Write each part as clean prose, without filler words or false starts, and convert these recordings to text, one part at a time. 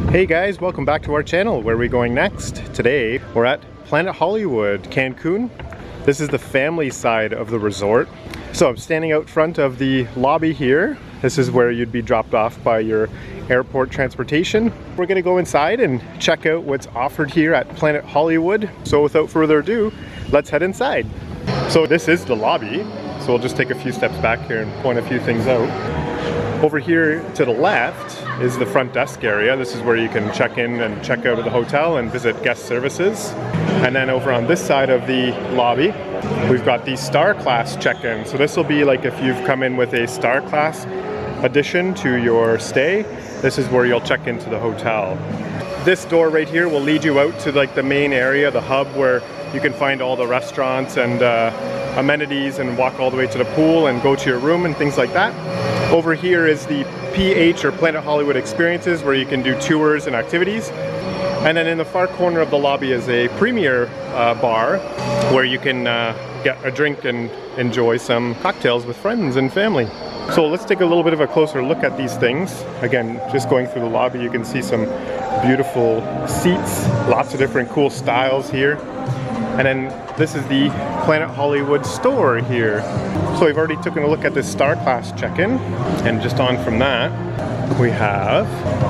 Hey guys, welcome back to our channel. Where are we going next? Today we're at Planet Hollywood, Cancun. This is the family side of the resort. So I'm standing out front of the lobby here. This is where you'd be dropped off by your airport transportation. We're gonna go inside and check out what's offered here at Planet Hollywood. So without further ado, let's head inside. So this is the lobby. So we'll just take a few steps back here and point a few things out. Over here to the left is the front desk area. This is where you can check in and check out of the hotel and visit guest services. And then over on this side of the lobby, we've got the Star Class check-in. So this will be like if you've come in with a Star Class addition to your stay, this is where you'll check into the hotel. This door right here will lead you out to like the main area, the hub, where you can find all the restaurants and amenities and walk all the way to the pool and go to your room and things like that. Over here is the PH or Planet Hollywood experiences, where you can do tours and activities. And then in the far corner of the lobby is a premier bar where you can get a drink and enjoy some cocktails with friends and family. So let's take a little bit of a closer look at these things. Again, just going through the lobby, you can see some beautiful seats, lots of different cool styles here. And then this is the Planet Hollywood store here. So we've already taken a look at this Star Class check-in, and just on from that, we have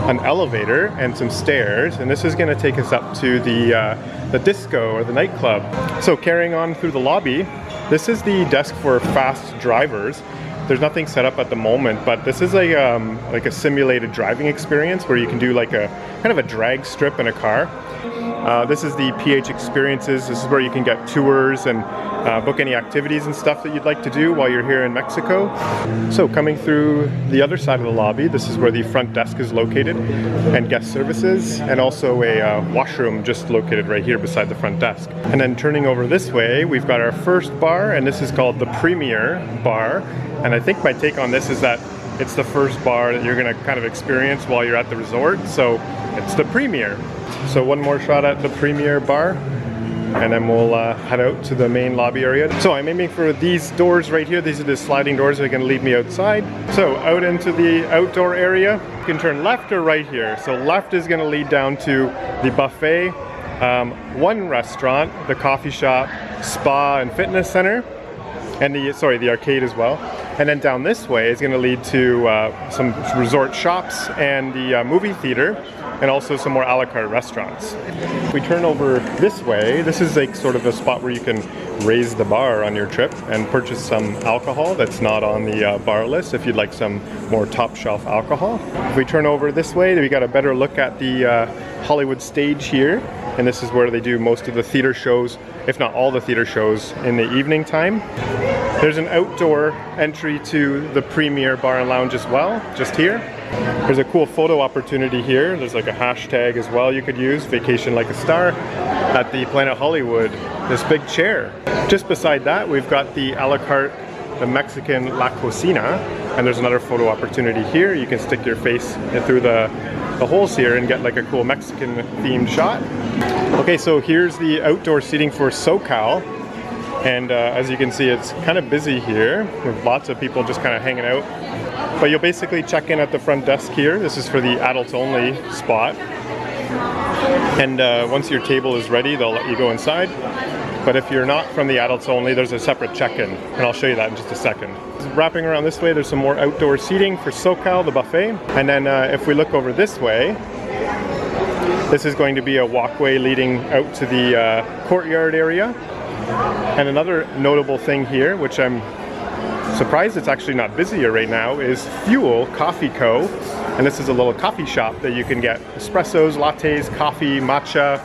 an elevator and some stairs, and this is going to take us up to the disco or the nightclub. So carrying on through the lobby, this is the desk for fast drivers. There's nothing set up at the moment, but this is like a simulated driving experience where you can do like a kind of a drag strip in a car. This is the PH experiences. This is where you can get tours and book any activities and stuff that you'd like to do while you're here in Mexico. So coming through the other side of the lobby, this is where the front desk is located and guest services, and also a washroom just located right here beside the front desk. And then turning over this way, we've got our first bar, and this is called the Premier Bar. And I think my take on this is that it's the first bar that you're going to kind of experience while you're at the resort. So it's the Premier. So one more shot at the Premier Bar, and then we'll head out to the main lobby area. So I'm aiming for these doors right here. These are the sliding doors that are going to lead me outside. So out into the outdoor area, you can turn left or right here. So left is going to lead down to the buffet, one restaurant, the coffee shop, spa and fitness center, and the arcade as well. And then down this way is going to lead to some resort shops and the movie theater, and also some more a la carte restaurants. If we turn over this way, this is like sort of a spot where you can raise the bar on your trip and purchase some alcohol that's not on the bar list if you'd like some more top shelf alcohol. If we turn over this way, we got a better look at the Hollywood stage here, and this is where they do most of the theater shows, if not all the theater shows, in the evening time. There's an outdoor entry to the Premier Bar and Lounge as well, just here. There's a cool photo opportunity here. There's like a hashtag as well you could use, Vacation Like a Star, at the Planet Hollywood, this big chair. Just beside that, we've got the a la carte, the Mexican La Cocina, and there's another photo opportunity here. You can stick your face through the holes here and get like a cool Mexican themed shot. Okay, so here's the outdoor seating for SoCal. And as you can see, it's kind of busy here with lots of people just kind of hanging out. But you'll basically check in at the front desk here. This is for the adults only spot. And once your table is ready, they'll let you go inside. But if you're not from the adults only, there's a separate check-in. And I'll show you that in just a second. Wrapping around this way, there's some more outdoor seating for SoCal, the buffet. And then if we look over this way, this is going to be a walkway leading out to the courtyard area. And another notable thing here, which I'm surprised it's actually not busier right now, is Fuel Coffee Co. And this is a little coffee shop that you can get espressos, lattes, coffee, matcha,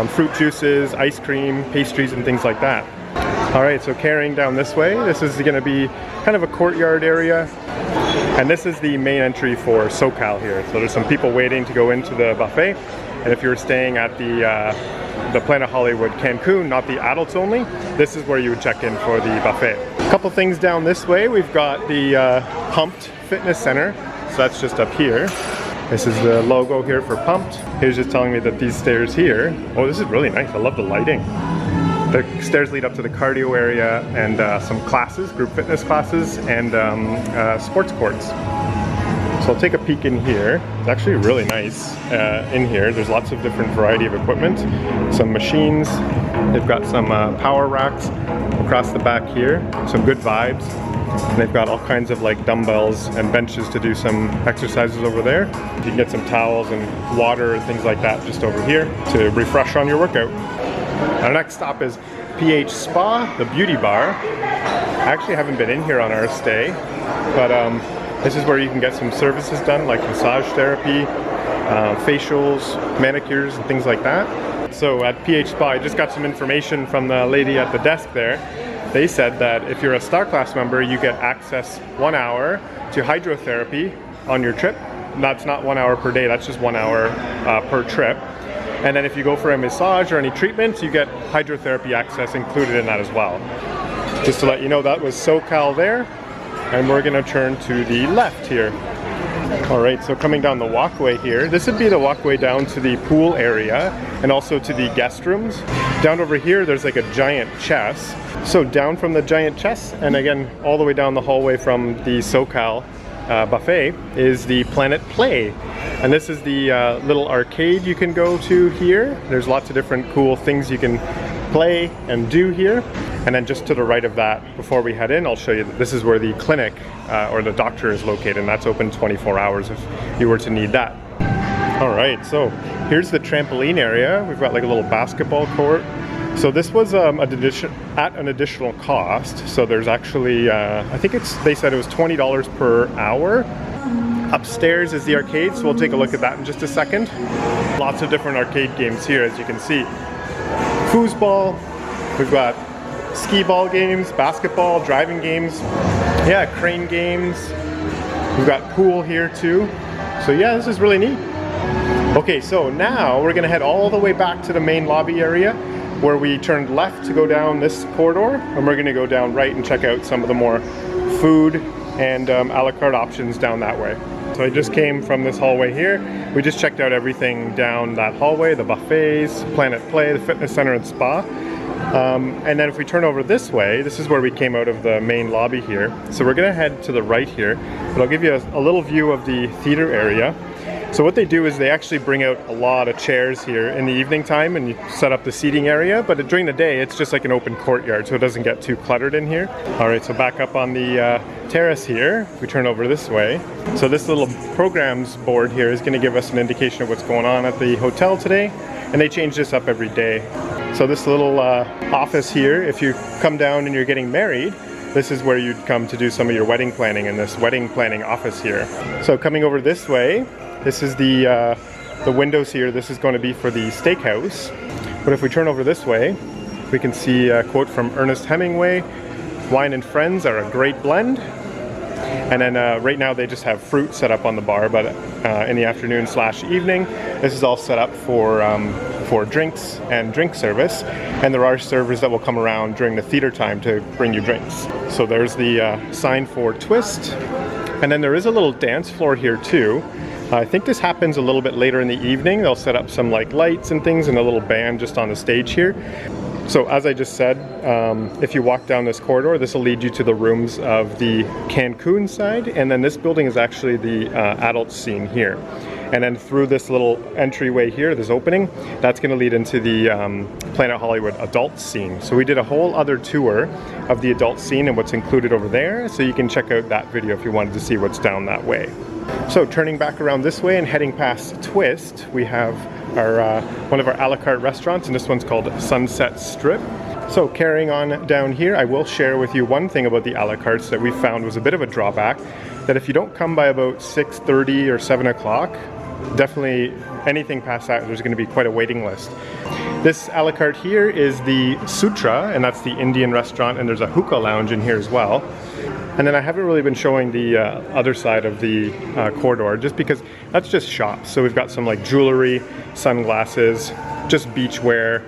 fruit juices, ice cream, pastries, and things like that. All right, so carrying down this way, this is going to be kind of a courtyard area. And this is the main entry for SoCal here. So there's some people waiting to go into the buffet. And if you're staying at the Planet Hollywood Cancun, not the adults only, this is where you would check in for the buffet. A couple things down this way, we've got the Pumped Fitness Center. So that's just up here. This is the logo here for Pumped. Here's just telling me that these stairs here, oh, this is really nice. I love the lighting. The stairs lead up to the cardio area and some classes, group fitness classes, and sports courts. So I'll take a peek in here. It's actually really nice in here. There's lots of different variety of equipment. Some machines. They've got some power racks across the back here. Some good vibes. And they've got all kinds of like dumbbells and benches to do some exercises over there. You can get some towels and water and things like that just over here to refresh on your workout. Our next stop is PH Spa, the beauty bar. I actually haven't been in here on our stay, but this is where you can get some services done like massage therapy, facials, manicures, and things like that. So at PH Spa, I just got some information from the lady at the desk there. They said that if you're a Star Class member, you get access 1 hour to hydrotherapy on your trip. That's not 1 hour per day, that's just 1 hour per trip. And then if you go for a massage or any treatments, you get hydrotherapy access included in that as well. Just to let you know, that was SoCal there. And we're gonna turn to the left here. All right, so coming down the walkway here, this would be the walkway down to the pool area and also to the guest rooms. Down over here, there's like a giant chest. So down from the giant chest, and again, all the way down the hallway from the SoCal buffet is the Planet Play. And this is the little arcade you can go to here. There's lots of different cool things you can play and do here. And then just to the right of that, before we head in, I'll show you that this is where the clinic or the doctor is located, and that's open 24 hours if you were to need that. All right, so here's the trampoline area. We've got like a little basketball court. So this was at an additional cost. So there's actually, I think they said it was $20 per hour. Upstairs is the arcade, so we'll take a look at that in just a second. Lots of different arcade games here, as you can see. Foosball, we've got skee ball games, basketball, driving games, yeah, crane games. We've got pool here too. So yeah, this is really neat. Okay, so now we're gonna head all the way back to the main lobby area where we turned left to go down this corridor, and we're gonna go down right and check out some of the more food and a la carte options down that way. So I just came from this hallway here. We just checked out everything down that hallway, the buffets, Planet Play, the fitness center and spa. And then if we turn over this way, this is where we came out of the main lobby here. So we're gonna head to the right here, but I'll give you a little view of the theater area. So what they do is they actually bring out a lot of chairs here in the evening time and you set up the seating area, but during the day it's just like an open courtyard, so it doesn't get too cluttered in here. All right, so back up on the terrace here, if we turn over this way. So this little programs board here is gonna give us an indication of what's going on at the hotel today, and they change this up every day. So this little office here, if you come down and you're getting married, this is where you'd come to do some of your wedding planning in this wedding planning office here. So coming over this way, this is the windows here. This is going to be for the steakhouse. But if we turn over this way, we can see a quote from Ernest Hemingway, "Wine and friends are a great blend." And then right now they just have fruit set up on the bar, but in the afternoon / evening, this is all set up for drinks and drink service. And there are servers that will come around during the theater time to bring you drinks. So there's the sign for Twist. And then there is a little dance floor here too. I think this happens a little bit later in the evening. They'll set up some like lights and things and a little band just on the stage here. So as I just said, if you walk down this corridor, this will lead you to the rooms of the Cancun side, and then this building is actually the adult scene here. And then through this little entryway here, this opening, that's going to lead into the Planet Hollywood adult scene. So we did a whole other tour of the adult scene and what's included over there, so you can check out that video if you wanted to see what's down that way. So turning back around this way and heading past Twist, we have our one of our a la carte restaurants, and this one's called Sunset Strip. So carrying on down here, I will share with you one thing about the a la cartes that we found was a bit of a drawback, that if you don't come by about 6:30 or 7 o'clock, definitely anything past that, there's going to be quite a waiting list. This a la carte here is the Sutra, and that's the Indian restaurant, and there's a hookah lounge in here as well. And then I haven't really been showing the other side of the corridor, just because that's just shops. So we've got some like jewelry, sunglasses, just beachwear,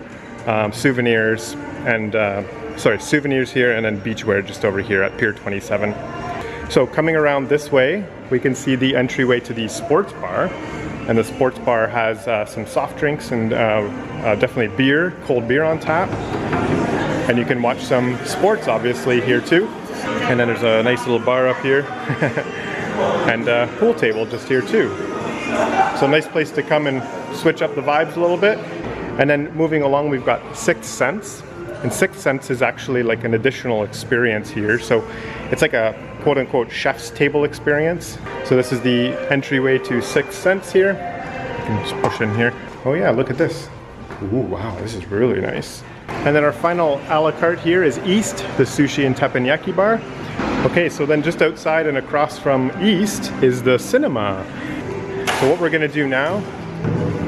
souvenirs, and souvenirs here, and then beachwear just over here at Pier 27. So coming around this way, we can see the entryway to the sports bar. And the sports bar has some soft drinks and definitely beer, cold beer on tap. And you can watch some sports obviously here too. And then there's a nice little bar up here. and a pool table just here too. So nice place to come and switch up the vibes a little bit. And then moving along, we've got Sixth Sense. And Sixth Sense is actually like an additional experience here. So it's like a quote-unquote chef's table experience. So this is the entryway to Sixth Sense here. You can just push in here. Oh yeah, look at this. Ooh, wow, this is really nice. And then our final a la carte here is East, the sushi and teppanyaki bar. Okay, so then just outside and across from East is the cinema. So what we're gonna do now,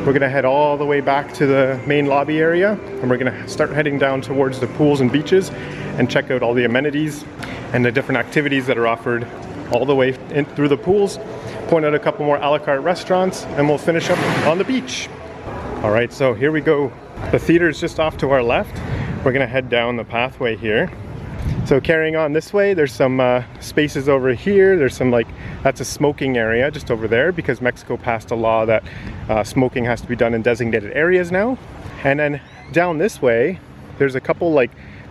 we're gonna head all the way back to the main lobby area, and we're gonna start heading down towards the pools and beaches and check out all the amenities and the different activities that are offered all the way in through the pools, point out a couple more a la carte restaurants, and we'll finish up on the beach. All right, so here we go. The theater is just off to our left. We're gonna head down the pathway here. So carrying on this way, there's some spaces over here. There's some that's a smoking area just over there because Mexico passed a law that smoking has to be done in designated areas now. And then down this way, there's a couple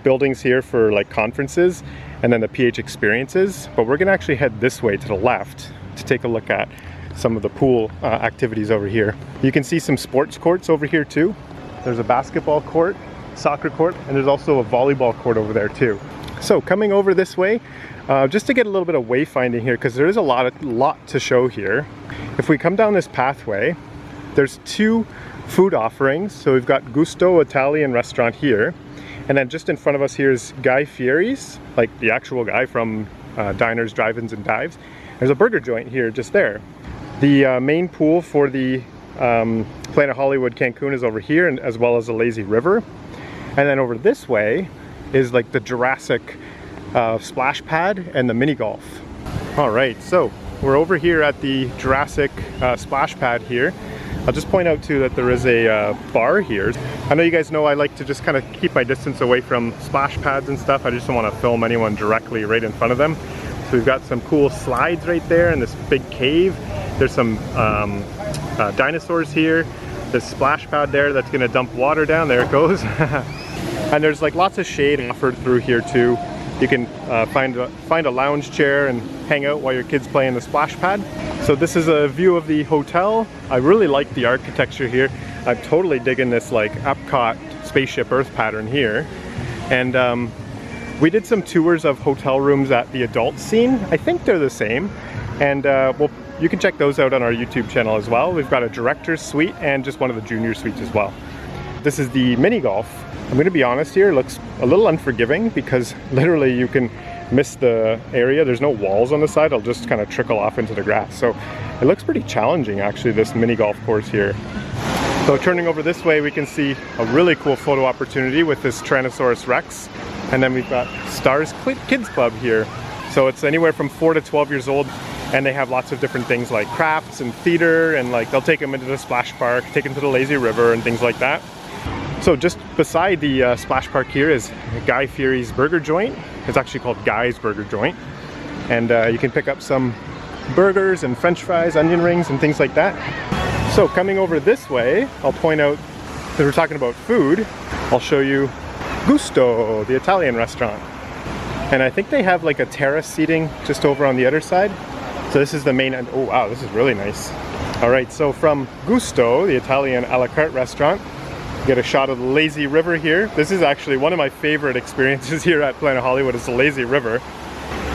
buildings here for conferences and then the PH experiences. But we're gonna actually head this way to the left to take a look at some of the pool activities over here. You can see some sports courts over here too. There's a basketball court, soccer court, and there's also a volleyball court over there too. So coming over this way, just to get a little bit of wayfinding here, because there is a lot to show here. If we come down this pathway, there's two food offerings. So we've got Gusto Italian restaurant here, and then just in front of us here is Guy Fieri's, like the actual guy from Diners, Drive-Ins, and Dives. There's a burger joint here just there. The main pool for the Planet Hollywood Cancun is over here, and as well as the lazy river. And then over this way is like the Jurassic splash pad and the mini golf. All right, so we're over here at the Jurassic splash pad here. I'll just point out too that there is a bar here. I know you guys know I like to just kind of keep my distance away from splash pads and stuff. I just don't want to film anyone directly right in front of them. So we've got some cool slides right there and this big cave. There's some dinosaurs here. This splash pad there that's gonna dump water down. There it goes. And there's lots of shade offered through here too. You can find a lounge chair and hang out while your kids play in the splash pad. So this is a view of the hotel. I really like the architecture here. I'm totally digging this Epcot spaceship Earth pattern here. And we did some tours of hotel rooms at the adult scene. I think they're the same. And well, you can check those out on our YouTube channel as well. We've got a director's suite and just one of the junior suites as well. This is the mini golf. I'm gonna be honest here, it looks a little unforgiving because literally you can miss the area. There's no walls on the side, it'll just kind of trickle off into the grass. So it looks pretty challenging actually, this mini golf course here. So turning over this way, we can see a really cool photo opportunity with this Tyrannosaurus Rex. And then we've got Stars Kids Club here. So it's anywhere from 4 to 12 years old. And they have lots of different things like crafts and theater, and they'll take them into the splash park, take them to the lazy river and things like that. So just beside the splash park here is Guy Fieri's burger joint. It's actually called Guy's Burger Joint. And you can pick up some burgers and french fries, onion rings and things like that. So coming over this way, I'll point out that we're talking about food. I'll show you Gusto, the Italian restaurant. And I think they have a terrace seating just over on the other side. So this is the main end. Oh wow, this is really nice. All right, so from Gusto, the Italian a la carte restaurant, get a shot of the lazy river here. This is actually one of my favorite experiences here at Planet Hollywood, is the lazy river.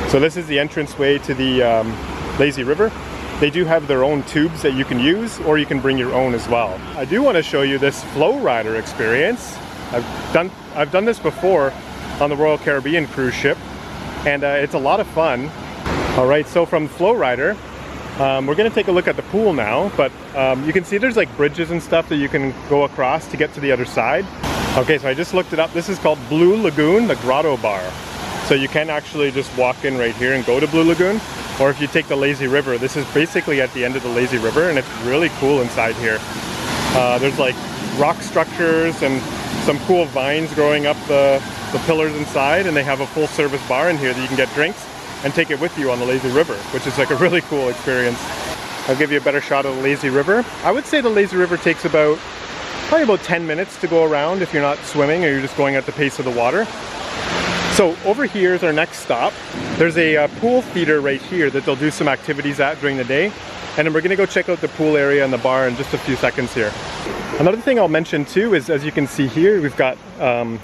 So this is the entranceway to the lazy river. They do have their own tubes that you can use, or you can bring your own as well. I do want to show you this flow rider experience. I've done this before on the Royal Caribbean cruise ship, and it's a lot of fun. All right, so from Flow Rider, we're gonna take a look at the pool now, but you can see there's bridges and stuff that you can go across to get to the other side. Okay, so I just looked it up. This is called Blue Lagoon, the Grotto Bar. So you can actually just walk in right here and go to Blue Lagoon, or if you take the lazy river, this is basically at the end of the lazy river, and it's really cool inside here. There's rock structures and some cool vines growing up the pillars inside, and they have a full service bar in here that you can get drinks and take it with you on the lazy river, which is a really cool experience. I'll give you a better shot of the lazy river. I would say the lazy river takes probably about 10 minutes to go around if you're not swimming or you're just going at the pace of the water. So over here is our next stop. There's a pool theater right here that they'll do some activities at during the day. And then we're gonna go check out the pool area and the bar in just a few seconds here. Another thing I'll mention too is, as you can see here, we've got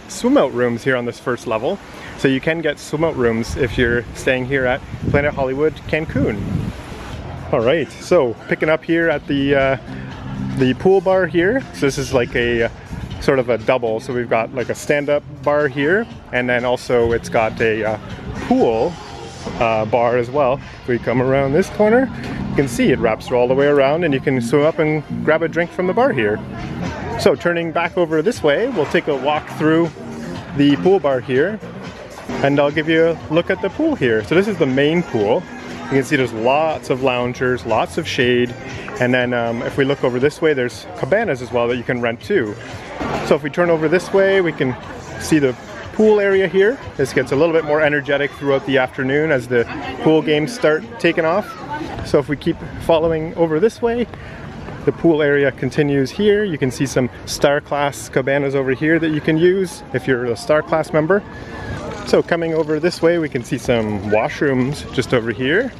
swim out rooms here on this first level. So you can get swim out rooms if you're staying here at Planet Hollywood Cancun. All right, so picking up here at the pool bar here. So this is like a sort of a double. So we've got like a stand-up bar here, and then also it's got a pool bar as well. If we come around this corner, you can see it wraps all the way around and you can swim up and grab a drink from the bar here. So turning back over this way, we'll take a walk through the pool bar here and I'll give you a look at the pool here. So this is the main pool. You can see there's lots of loungers, lots of shade, and then if we look over this way, there's cabanas as well that you can rent too. So if we turn over this way, we can see the pool area here. This gets a little bit more energetic throughout the afternoon as the pool games start taking off. So if we keep following over this way, the pool area continues here. You can see some Star Class cabanas over here that you can use if you're a Star Class member. So coming over this way, we can see some washrooms just over here.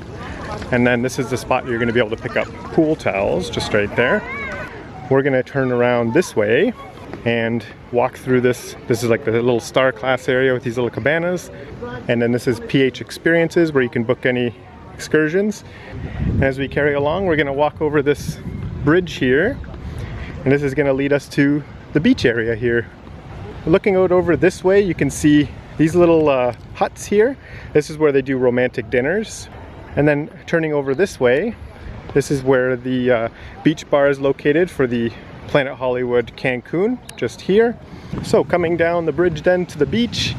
And then this is the spot you're gonna be able to pick up pool towels just right there. We're gonna turn around this way and walk through this. This is like the little Star Class area with these little cabanas. And then this is PH Experiences where you can book any excursions. And as we carry along, we're gonna walk over this bridge here. And this is gonna lead us to the beach area here. Looking out over this way, you can see these little huts here. This is where they do romantic dinners. And then turning over this way, this is where the beach bar is located for the Planet Hollywood Cancun, just here. So coming down the bridge then to the beach,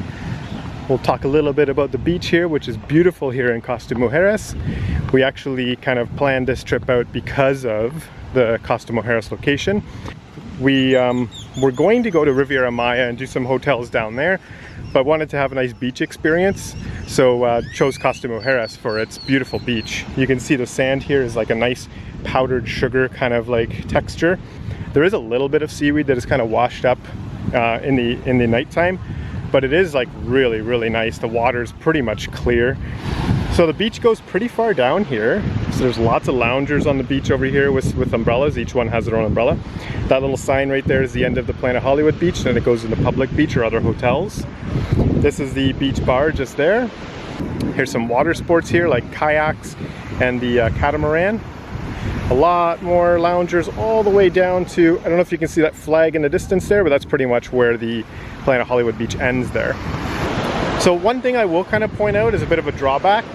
we'll talk a little bit about the beach here, which is beautiful here in Costa Mujeres. We actually kind of planned this trip out because of the Costa Mujeres location. We're going to go to Riviera Maya and do some hotels down there, but wanted to have a nice beach experience, so chose Costa Mujeres for its beautiful beach. You can see the sand here is like a nice powdered sugar kind of like texture. There is a little bit of seaweed that is kind of washed up in the nighttime, but it is like really, really nice. The water is pretty much clear. So the beach goes pretty far down here. So there's lots of loungers on the beach over here with umbrellas. Each one has their own umbrella. That little sign right there is the end of the Planet Hollywood beach, and then it goes into public beach or other hotels. This is the beach bar just there. Here's some water sports here like kayaks and the catamaran. A lot more loungers all the way down to, I don't know if you can see that flag in the distance there, but that's pretty much where the Planet Hollywood beach ends there. So one thing I will kind of point out is a bit of a drawback.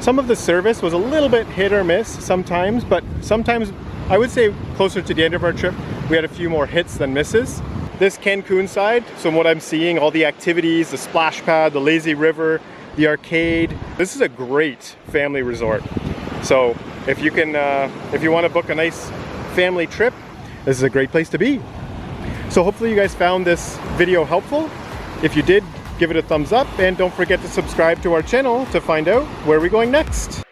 Some of the service was a little bit hit or miss sometimes, but sometimes I would say closer to the end of our trip, we had a few more hits than misses. This Cancun side, so what I'm seeing, all the activities, the splash pad, the lazy river, the arcade, this is a great family resort. So if you can, if you want to book a nice family trip, this is a great place to be. So hopefully you guys found this video helpful. If you did, give it a thumbs up and don't forget to subscribe to our channel to find out where we're going next.